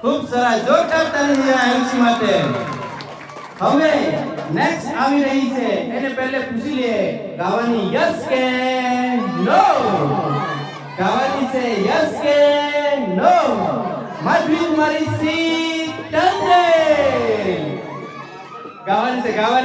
ખૂબ સરસ જોરદાર તાળી આયુષી માટે. હવે નેક્સ્ટ આવી રહી છે એને પહેલે પૂછી લે ગાવાની યસ કે નો. ગાવાની છે યસ કે નો. માધવી મારી સી ટંડે ગાવાની છે ગાવાની